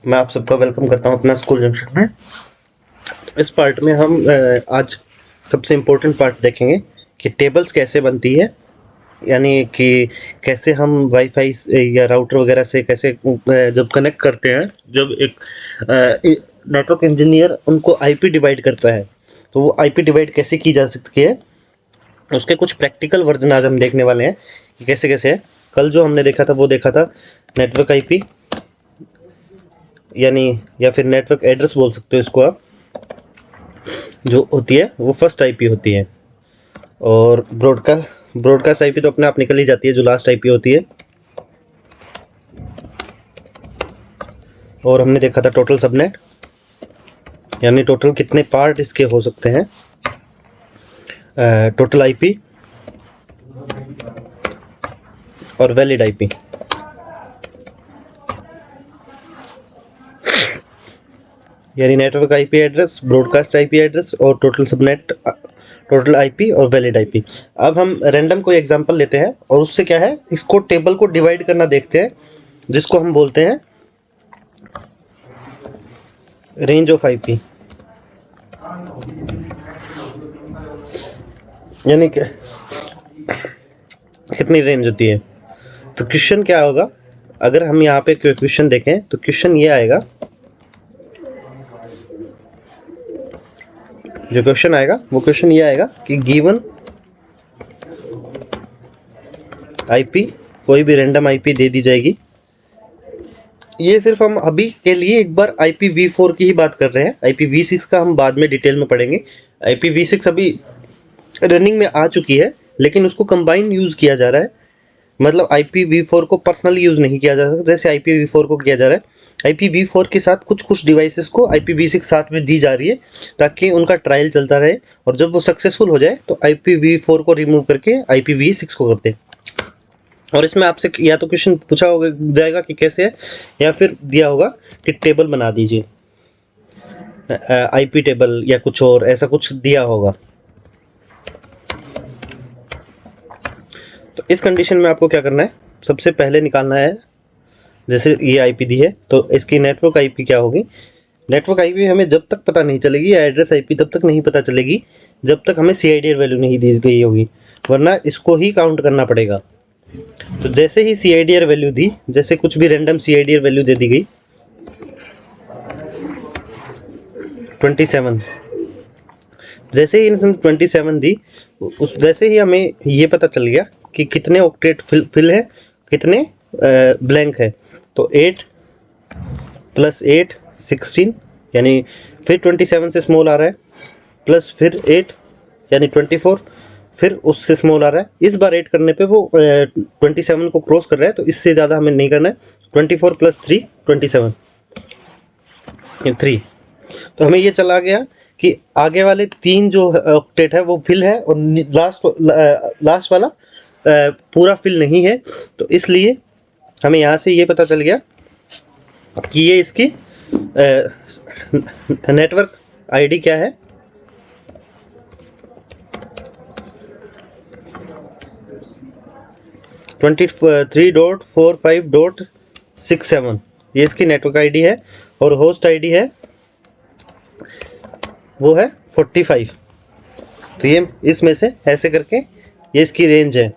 मैं आप सबका वेलकम करता हूं अपना स्कूल जंक्शन में। तो इस पार्ट में हम आज सबसे इम्पोर्टेंट पार्ट देखेंगे कि टेबल्स कैसे बनती है, यानी कि कैसे हम वाईफाई या राउटर वगैरह से कैसे जब कनेक्ट करते हैं, जब एक नेटवर्क इंजीनियर उनको आईपी डिवाइड करता है तो वो आईपी डिवाइड कैसे की जा सकती है, उसके कुछ प्रैक्टिकल वर्जन आज हम देखने वाले हैं कि कैसे कैसे है। कल जो हमने देखा था वो देखा था नेटवर्क आईपी, यानी या फिर नेटवर्क एड्रेस बोल सकते हो इसको आप, जो होती है वो फर्स्ट आईपी होती है। और ब्रॉडकास्ट आईपी तो अपने आप निकल ही जाती है, जो लास्ट आईपी होती है। और हमने देखा था टोटल सबनेट, यानी टोटल कितने पार्ट इसके हो सकते हैं। टोटल आईपी और वैलिड आईपी। यानी network IP address, broadcast IP address और टोटल सबनेट, टोटल आईपी और वैलिड आईपी। अब हम रैंडम कोई एग्जांपल लेते हैं और उससे क्या है, इसको टेबल को डिवाइड करना देखते हैं, जिसको हम बोलते हैं रेंज ऑफ आईपी। यानी कि कितनी रेंज होती है। तो क्वेश्चन क्या होगा, अगर हम यहाँ पे क्वेश्चन देखें तो क्वेश्चन ये आएगा, जो क्वेश्चन आएगा वो क्वेश्चन ये आएगा कि गिवन आईपी, कोई भी रैंडम आईपी दे दी जाएगी। ये सिर्फ हम अभी के लिए एक बार IPv4 की ही बात कर रहे हैं, IPv6 का हम बाद में डिटेल में पढ़ेंगे। IPv6 अभी रनिंग में आ चुकी है, लेकिन उसको कंबाइन यूज़ किया जा रहा है। मतलब IPv4 को पर्सनली यूज़ नहीं किया जा सकता जैसे IPv4 को किया जा रहा है। IPv4 के साथ कुछ कुछ डिवाइसेस को IPv6 साथ में दी जा रही है, ताकि उनका ट्रायल चलता रहे, और जब वो सक्सेसफुल हो जाए तो IPv4 को रिमूव करके IPv6 को करते हैं। और इसमें आपसे या तो क्वेश्चन पूछा होगा जाएगा कि कैसे है, या फिर दिया होगा कि टेबल बना दीजिए, आईपी टेबल या कुछ और ऐसा कुछ दिया होगा। तो इस कंडीशन में आपको क्या करना है, सबसे पहले निकालना है, जैसे ये आईपी दी है तो इसकी नेटवर्क आईपी क्या होगी। नेटवर्क आईपी हमें जब तक पता नहीं चलेगी, या एड्रेस आईपी तब तक नहीं पता चलेगी जब तक हमें CIDR वैल्यू नहीं दी गई होगी, वरना इसको ही काउंट करना पड़ेगा। तो जैसे ही CIDR वैल्यू दी, जैसे कुछ भी रैंडम CIDR वैल्यू दे दी गई 27, जैसे ही इन्होंने 27 दी, उस वैसे ही हमें ये पता चल गया कि कितने ऑक्टेट फिल है, कितने ब्लैंक है। तो 8 + 8 16, यानी फिर 27 से स्मॉल आ रहा है, प्लस फिर 8 यानी 24, फिर उससे स्मॉल आ रहा है। इस बार 8 करने पे वो 27 को क्रॉस कर रहा है, तो इससे ज़्यादा हमें नहीं करना है। 24 + 3 27, 3। तो हमें ये चला गया कि आगे वाले 3 जो ऑक्टेट है वो फिल है, और लास्ट वाला पूरा फिल नहीं है। तो इसलिए हमें यहाँ से ये पता चल गया कि ये इसकी नेटवर्क आईडी क्या है, 23.45.67, ये इसकी नेटवर्क आईडी है। और होस्ट आईडी है वो है 45। तो ये इसमें से ऐसे करके ये इसकी रेंज है।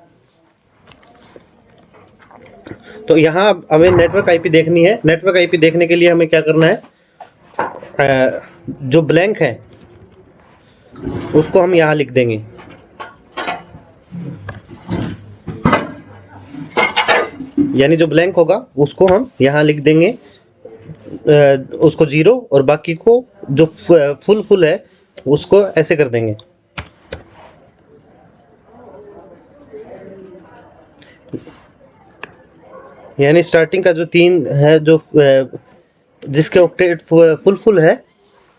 तो यहाँ हमें नेटवर्क आईपी देखनी है। नेटवर्क आईपी देखने के लिए हमें क्या करना है, जो ब्लैंक है उसको हम यहाँ लिख देंगे, यानी जो ब्लैंक होगा उसको हम यहाँ लिख देंगे, उसको 0, और बाकी को जो फुल है उसको ऐसे कर देंगे। यानी स्टार्टिंग का जो 3 है, जो जिसके ऑक्टेट फुल है,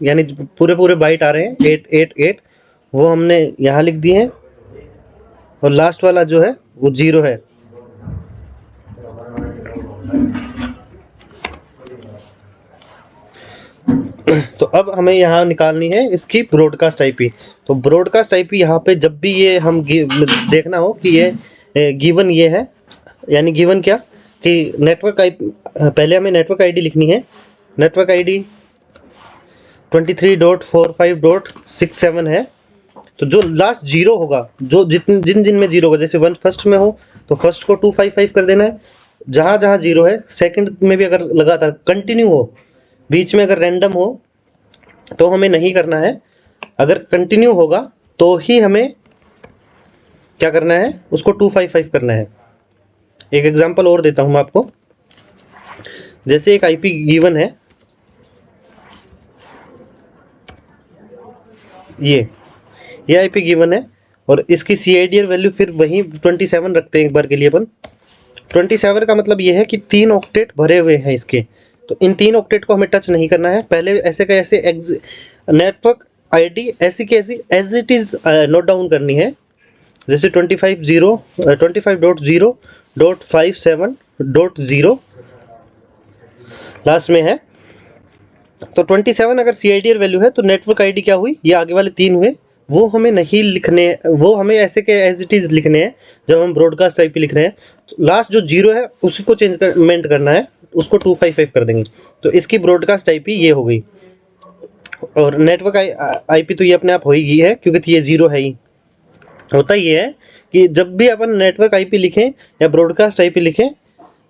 यानी पूरे बाइट आ रहे हैं 888, वो हमने यहाँ लिख दिए हैं। और लास्ट वाला जो है वो 0 है। तो अब हमें यहाँ निकालनी है इसकी ब्रॉडकास्ट आईपी। तो ब्रॉडकास्ट आईपी यहाँ पे जब भी ये हम देखना हो कि ये गिवन ये है, यानी गिवन क्या कि नेटवर्क आईपी, पहले हमें नेटवर्क आईडी लिखनी है, नेटवर्क आईडी 23.45.67 है। तो जो लास्ट जीरो होगा, जो जिन जिन में जीरो होगा, जैसे वन फर्स्ट में हो तो फर्स्ट को 255 कर देना है। जहाँ जहाँ जीरो है, सेकंड में भी अगर लगातार कंटिन्यू हो, बीच में अगर रैंडम हो तो हमें नहीं करना है। अगर कंटिन्यू होगा तो ही हमें क्या करना है, उसको 255 करना है। एक एग्जांपल और देता हूं मैं आपको। जैसे एक आईपी गिवन है, ये आईपी गिवन है और इसकी सीआईडीआर वैल्यू फिर वही 27 रखते हैं एक बार के लिए अपन। 27 का मतलब ये है कि 3 ऑक्टेट भरे हुए हैं इसके, तो इन 3 ऑक्टेट को हमें टच नहीं करना है। पहले ऐसे का ऐसे नेटवर्क आईडी ऐसी की ऐसी as it is note down करनी है। जैसे 25.0.57.0 लास्ट में है। तो 27 अगर सीआईडीआर वैल्यू है तो नेटवर्क आईडी क्या हुई, ये आगे वाले 3 हुए, वो हमें नहीं लिखने, वो हमें ऐसे के एज इट इज लिखने हैं जब हम ब्रॉडकास्ट आईपी लिख रहे हैं। तो लास्ट जो जीरो है उसी को मेंट करना है, उसको 255 कर देंगे। तो इसकी ब्रॉडकास्ट आईपी ये हो गई। और नेटवर्क आईपी तो ये अपने आप हो ही गई है, क्योंकि ये जीरो है ही। होता ये है कि जब भी अपन नेटवर्क आईपी लिखें या ब्रॉडकास्ट आईपी लिखें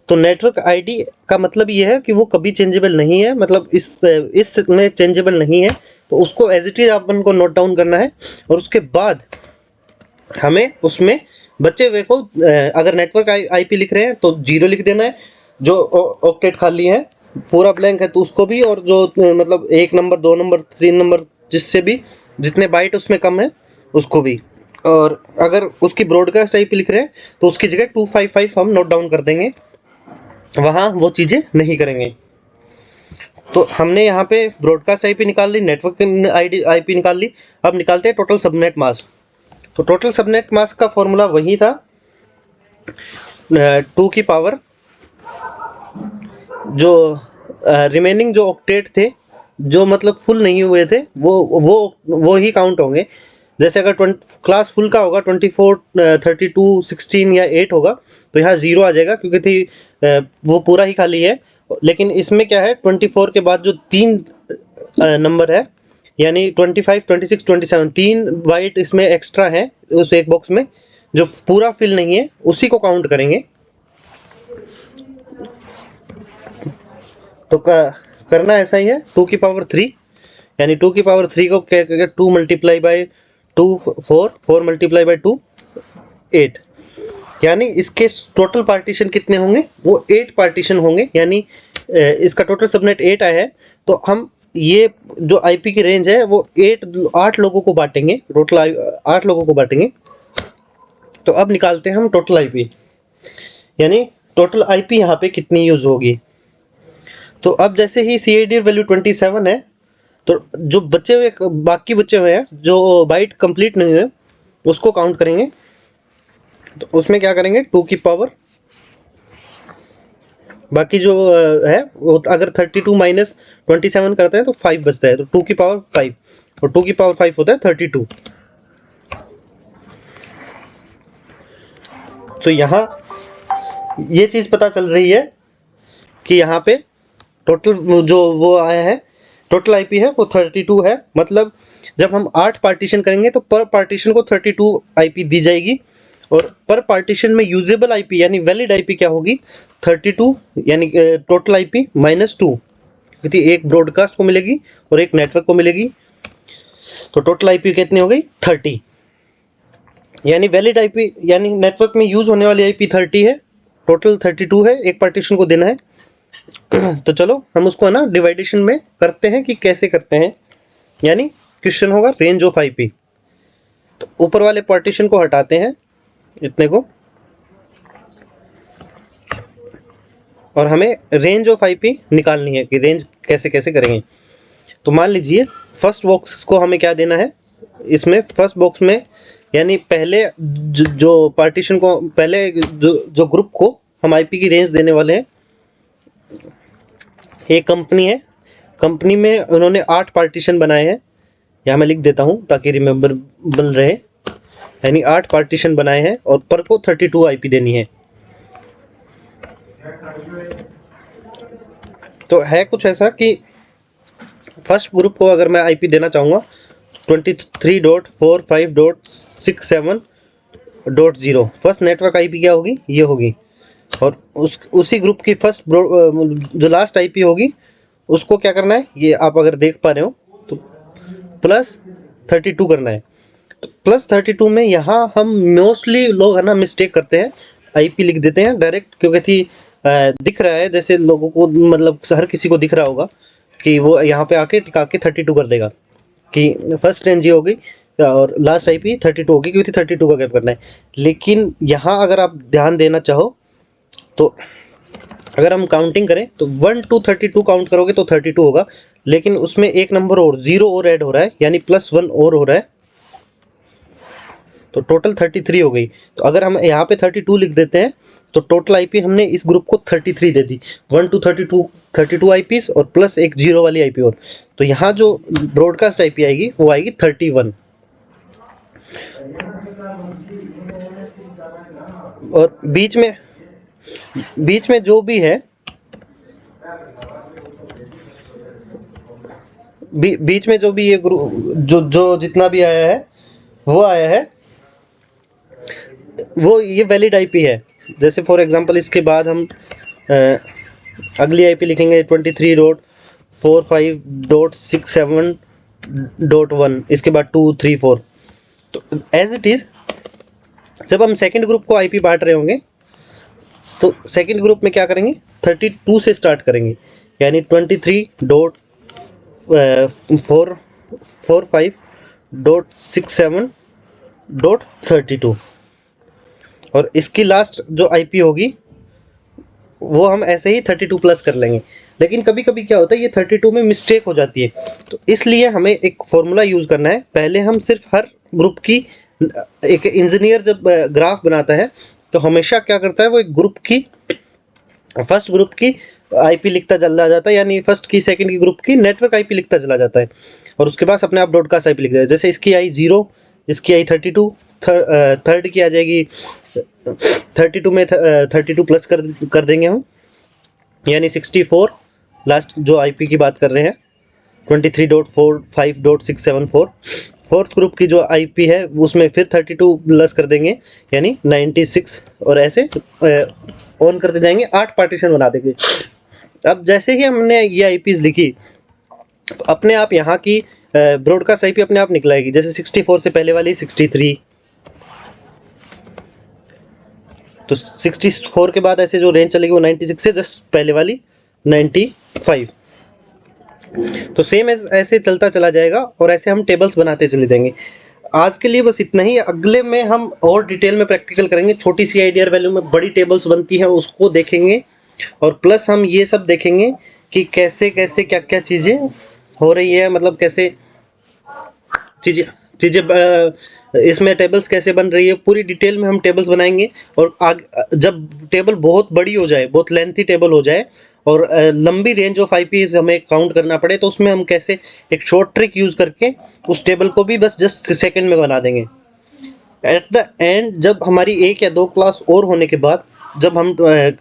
तो नेटवर्क आईडी का मतलब ये है कि वो कभी चेंजेबल नहीं है, मतलब इस में चेंजेबल नहीं है। तो उसको एज इट इज अपन को नोट डाउन करना है और उसके बाद हमें उसमें बचे हुए को अगर नेटवर्क आईपी लिख रहे हैं तो जीरो लिख देना है। जो ऑक्टेट खाली है पूरा ब्लैंक है तो उसको भी, और जो मतलब 1 नंबर 2 नंबर 3 नंबर जिससे भी जितने बाइट उसमें कम है उसको भी। और अगर उसकी ब्रॉडकास्ट आईपी लिख रहे हैं तो उसकी जगह 255 हम नोट डाउन कर देंगे, वहाँ वो चीज़ें नहीं करेंगे। तो हमने यहाँ पे ब्रॉडकास्ट आईपी निकाल ली, नेटवर्क आईपी निकाल ली। अब निकालते हैं टोटल सबनेट मास्क। तो टोटल सबनेट मास्क का फॉर्मूला वही था, 2 की पावर जो रिमेनिंग जो ऑक्टेट थे जो मतलब फुल नहीं हुए थे वो ही काउंट होंगे। जैसे अगर क्लास फुल का होगा 24, 32, 16 या 8 होगा तो यहाँ 0 आ जाएगा, क्योंकि थी वो पूरा ही खाली है। लेकिन इसमें क्या है, 24 के बाद जो 3 नंबर है, यानी 25, 26, 27, 3 बाइट इसमें एक्स्ट्रा है उस एक बॉक्स में, जो पूरा फिल नहीं है उसी को काउंट करेंगे। तो करना ऐसा ही है, 2 की पावर 3, यानी 2 की पावर 3 को क्या करेंगे, 2 मल्टीप्लाई बाई 2 4, 4 मल्टीप्लाई बाई 2 8, यानी इसके टोटल पार्टीशन कितने होंगे, वो 8 पार्टीशन होंगे। यानी इसका टोटल सबनेट 8 आया है, तो हम ये जो आईपी की रेंज है वो 8 लोगों को बांटेंगे, टोटल 8 लोगों को बांटेंगे। तो अब निकालते हैं हम टोटल आईपी, यानी टोटल आईपी यहाँ पे कितनी यूज होगी। तो अब जैसे ही सीआईडी वैल्यू 27 है, तो जो बचे हुए बाकी बचे हुए हैं जो बाइट कंप्लीट नहीं हुए उसको काउंट करेंगे। तो उसमें क्या करेंगे, 2 की पावर, बाकी जो है वो अगर 32 माइनस 27 करते हैं तो 5 बचता है, तो 2 की पावर 5, और 2 की पावर 5 होता है 32। तो यहाँ ये चीज़ पता चल रही है कि यहाँ पे टोटल जो वो आया है, टोटल आईपी है वो 32 है। मतलब जब हम 8 पार्टीशन करेंगे तो पर पार्टीशन को 32 आईपी दी जाएगी, और पर पार्टीशन में यूजेबल आईपी यानी वैलिड आईपी क्या होगी, 32, यानी टोटल आईपी माइनस 2, क्योंकि एक ब्रॉडकास्ट को मिलेगी और एक नेटवर्क को मिलेगी। तो टोटल आईपी कितनी हो गई, 30, यानी वैलिड आईपी यानी नेटवर्क में यूज होने वाली आईपी 30 है, टोटल 32 है, एक पार्टीशन को देना है। तो चलो हम उसको है ना डिवाइडेशन में करते हैं कि कैसे करते हैं। यानी क्वेश्चन होगा रेंज ऑफ आईपी, तो ऊपर वाले पार्टीशन को हटाते हैं इतने को, और हमें रेंज ऑफ आईपी निकालनी है कि रेंज कैसे कैसे करेंगे। तो मान लीजिए फर्स्ट बॉक्स को हमें क्या देना है, इसमें फर्स्ट बॉक्स में यानी पहले जो पार्टीशन को, पहले जो ग्रुप को हम आईपी की रेंज देने वाले हैं। एक कंपनी है, कंपनी में उन्होंने 8 पार्टीशन बनाए हैं, यहाँ मैं लिख देता हूँ ताकि रिमेम्बरेबल रहे। यानी 8 पार्टीशन बनाए हैं और पर को 32 आईपी देनी है। तो है कुछ ऐसा कि फर्स्ट ग्रुप को अगर मैं आईपी देना चाहूँगा 23.45.6.7.0, फर्स्ट नेटवर्क आईपी क्या होगी, ये होगी। और उसी ग्रुप की फर्स्ट जो लास्ट आईपी होगी उसको क्या करना है, ये आप अगर देख पा रहे हो तो +32 करना है। तो +32 में यहाँ हम मोस्टली लोग है ना मिस्टेक करते हैं, आईपी लिख देते हैं डायरेक्ट, क्योंकि दिख रहा है जैसे लोगों को, मतलब हर किसी को दिख रहा होगा कि वो यहाँ पे आके टिका के 32 कर देगा कि फर्स्ट रेंज हो गई और लास्ट आईपी 32 होगी, क्योंकि 32 का गैप करना है। लेकिन यहाँ अगर आप ध्यान देना चाहो तो अगर हम काउंटिंग करें तो 1 to 32 काउंट करोगे तो 32 होगा, लेकिन उसमें एक नंबर और 0 और ऐड हो रहा है, यानी +1 और हो रहा है, तो टोटल 33 हो गई। तो अगर हम यहाँ पे 32 लिख देते हैं तो टोटल आईपी हमने इस ग्रुप को 33 दे दी, 1 to 32 आईपीस और प्लस एक 0 वाली आईपी और। तो यहाँ जो ब्रॉडकास्ट आईपी आएगी वो आएगी 31। और बीच में जो भी है, बीच में जो भी ये ग्रुप जो जितना भी आया है वो आया है, वो ये वैलिड आईपी है। जैसे फॉर एग्जांपल इसके बाद हम अगली आईपी लिखेंगे 23.45.67.1, इसके बाद 2 3 4। तो एज इट इज जब हम सेकंड ग्रुप को आईपी बांट रहे होंगे तो सेकंड ग्रुप में क्या करेंगे, 32 से स्टार्ट करेंगे, यानी 23.445.67.32। और इसकी लास्ट जो आईपी होगी वो हम ऐसे ही 32 प्लस कर लेंगे। लेकिन कभी कभी क्या होता है, ये 32 में मिस्टेक हो जाती है, तो इसलिए हमें एक फॉर्मूला यूज़ करना है। पहले हम सिर्फ हर ग्रुप की, एक इंजीनियर जब ग्राफ बनाता है तो हमेशा क्या करता है, वो एक ग्रुप की, फर्स्ट ग्रुप की आईपी लिखता चला जाता है, यानी फर्स्ट की सेकंड की ग्रुप की नेटवर्क आईपी लिखता चला जाता है, और उसके बाद अपने आप ब्रॉडकास्ट आईपी लिख देता है। जैसे इसकी आई 0, इसकी आई 32, थर्ड की आ जाएगी 32 में 32 प्लस कर देंगे हम, यानी 64। लास्ट जो आईपी की बात कर रहे हैं 23.45.674। फोर्थ ग्रुप की जो आईपी है उसमें फिर 32 प्लस कर देंगे, यानी 96, और ऐसे ऑन करते जाएंगे, 8 पार्टीशन बना देंगे। अब जैसे ही हमने ये आईपीज लिखी तो अपने आप यहाँ की ब्रॉडकास्ट आईपी अपने आप निकलाएगी। जैसे 64 से पहले वाली 63, तो 64 के बाद ऐसे जो रेंज चलेगी वो 96 से जस्ट पहले वाली 95। तो सेम ऐसे चलता चला जाएगा, और ऐसे हम टेबल्स बनाते चले जाएंगे। आज के लिए बस इतना ही। अगले में हम और डिटेल में प्रैक्टिकल करेंगे, छोटी सी आईडीआर वैल्यू में बड़ी टेबल्स बनती हैं उसको देखेंगे, और प्लस हम ये सब देखेंगे कि कैसे कैसे क्या क्या चीज़ें हो रही है, मतलब कैसे चीज़ें इसमें टेबल्स कैसे बन रही है, पूरी डिटेल में हम टेबल्स बनाएंगे। और जब टेबल बहुत बड़ी हो जाए, बहुत लेंथी टेबल हो जाए और लंबी रेंज ऑफ आईपीज हमें काउंट करना पड़े, तो उसमें हम कैसे एक शॉर्ट ट्रिक यूज़ करके उस टेबल को भी बस जस्ट सेकंड में बना देंगे। एट द एंड जब हमारी 1 या 2 क्लास और होने के बाद जब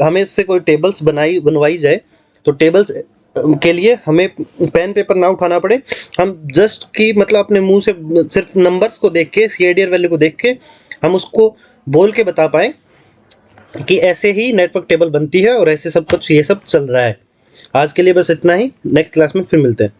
हमें इससे कोई टेबल्स बनवाई जाए, तो टेबल्स के लिए हमें पेन पेपर ना उठाना पड़े, हम जस्ट की मतलब अपने मुंह से सिर्फ नंबर्स को देख के, सीआईडीआर वैल्यू को देख के हम उसको बोल के बता पाए कि ऐसे ही नेटवर्क टेबल बनती है और ऐसे सब कुछ ये सब चल रहा है। आज के लिए बस इतना ही, नेक्स्ट क्लास में फिर मिलते हैं।